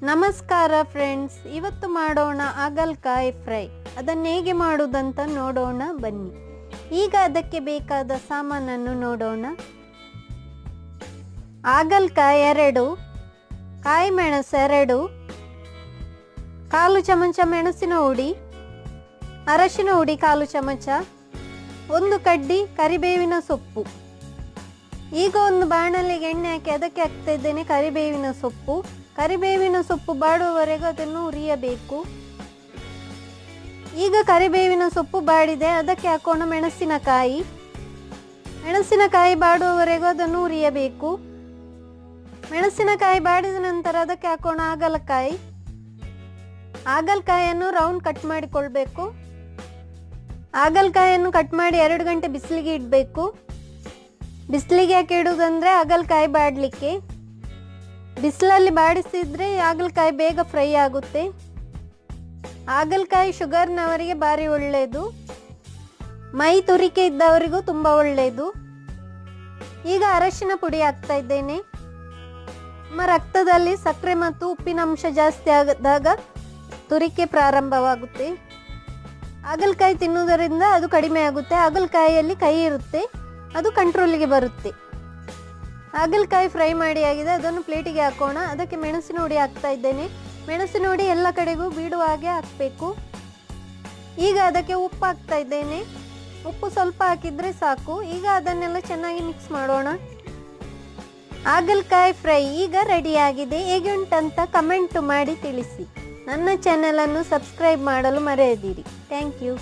ನಮಸ್ಕಾರ ಫ್ರೆಂಡ್ಸ್, ಇವತ್ತು ಮಾಡೋಣ ಹಾಗಲಕಾಯಿ ಫ್ರೈ. ಅದನ್ನು ಹೇಗೆ ಮಾಡುವುದಂತ ನೋಡೋಣ ಬನ್ನಿ. ಈಗ ಅದಕ್ಕೆ ಬೇಕಾದ ಸಾಮಾನನ್ನು ನೋಡೋಣ. ಹಾಗಲಕಾಯಿ 2, ಕಾಯಿ ಮೆಣಸು 2, 1/4 ಚಮಚ ಮೆಣಸಿನ ಹುಡಿ, ಅರಶಿನ ಹುಡಿ 1/4 ಚಮಚ, 1 ಕಡ್ಡಿ ಕರಿಬೇವಿನ ಸೊಪ್ಪು. ಈಗ ಒಂದು ಬಾಣಲೆಗೆ ಎಣ್ಣೆ ಹಾಕಿ ಅದಕ್ಕೆ ಹಾಕ್ತಾ ಇದ್ದೇನೆ ಕರಿಬೇವಿನ ಸೊಪ್ಪು. ಕರಿಬೇವಿನ ಸೊಪ್ಪು ಬಾಡುವವರೆಗೂ ಅದನ್ನು ಹುರಿಯಬೇಕು. ಈಗ ಕರಿಬೇವಿನ ಸೊಪ್ಪು ಬಾಡಿದೆ, ಅದಕ್ಕೆ ಹಾಕೋಣ ಮೆಣಸಿನಕಾಯಿ. ಮೆಣಸಿನಕಾಯಿ ಬಾಡುವವರೆಗೂ ಅದನ್ನು ಹುರಿಯಬೇಕು. ಮೆಣಸಿನಕಾಯಿ ಬಾಡಿದ ನಂತರ ಅದಕ್ಕೆ ಹಾಕೋಣ ಹಾಗಲಕಾಯಿ. ಹಾಗಲಕಾಯಿಯನ್ನು ರೌಂಡ್ ಕಟ್ ಮಾಡಿಕೊಳ್ಬೇಕು. ಹಾಗಲಕಾಯಿಯನ್ನು ಕಟ್ ಮಾಡಿ 2 ಗಂಟೆ ಬಿಸಿಲಿಗೆ ಇಡಬೇಕು. ಬಿಸಿಲಿಗೆ ಯಾಕೆ ಇಡುವುದಂದರೆ ಹಾಗಲಕಾಯಿ ಬಾಡಲಿಕ್ಕೆ. ಬಿಸಿಲಲ್ಲಿ ಬಾಡಿಸಿದ್ರೆ ಹಾಗಲಕಾಯಿ ಬೇಗ ಫ್ರೈ ಆಗುತ್ತೆ. ಹಾಗಲಕಾಯಿ ಶುಗರ್ನವರಿಗೆ ಭಾರಿ ಒಳ್ಳೆಯದು, ಮೈ ತುರಿಕೆ ಇದ್ದವರಿಗೂ ತುಂಬ ಒಳ್ಳೆಯದು. ಈಗ ಅರಶಿನ ಪುಡಿ ಹಾಕ್ತಾ ಇದ್ದೇನೆ. ನಮ್ಮ ರಕ್ತದಲ್ಲಿ ಸಕ್ಕರೆ ಮತ್ತು ಉಪ್ಪಿನ ಅಂಶ ಜಾಸ್ತಿ ಆದಾಗ ತುರಿಕೆ ಪ್ರಾರಂಭವಾಗುತ್ತೆ. ಹಾಗಲಕಾಯಿ ತಿನ್ನುವುದರಿಂದ ಅದು ಕಡಿಮೆ ಆಗುತ್ತೆ. ಹಾಗಲಕಾಯಿಯಲ್ಲಿ ಕೈ ಇರುತ್ತೆ, ಅದು ಕಂಟ್ರೋಲಿಗೆ ಬರುತ್ತೆ. ಹಾಗಲಕಾಯಿ ಫ್ರೈ ಮಾಡಿ ಆಗಿದೆ, ಅದನ್ನು ಪ್ಲೇಟಿಗೆ ಹಾಕೋಣ. ಅದಕ್ಕೆ ಮೆಣಸಿನ ಹುಡಿ ಹಾಕ್ತಾ ಇದ್ದೇನೆ. ಮೆಣಸಿನ ಹುಡಿ ಎಲ್ಲ ಕಡೆಗೂ ಬೀಡುವ ಹಾಗೆ ಹಾಕಬೇಕು. ಈಗ ಅದಕ್ಕೆ ಉಪ್ಪು ಹಾಕ್ತಾ ಇದ್ದೇನೆ. ಉಪ್ಪು ಸ್ವಲ್ಪ ಹಾಕಿದರೆ ಸಾಕು. ಈಗ ಅದನ್ನೆಲ್ಲ ಚೆನ್ನಾಗಿ ಮಿಕ್ಸ್ ಮಾಡೋಣ. ಹಾಗಲಕಾಯಿ ಫ್ರೈ ಈಗ ರೆಡಿಯಾಗಿದೆ. ಹೇಗೆ ಉಂಟಂತ ಕಮೆಂಟ್ ಮಾಡಿ ತಿಳಿಸಿ. ನನ್ನ ಚಾನೆಲನ್ನು ಸಬ್ಸ್ಕ್ರೈಬ್ ಮಾಡಲು ಮರೆಯದಿರಿ. Thank you.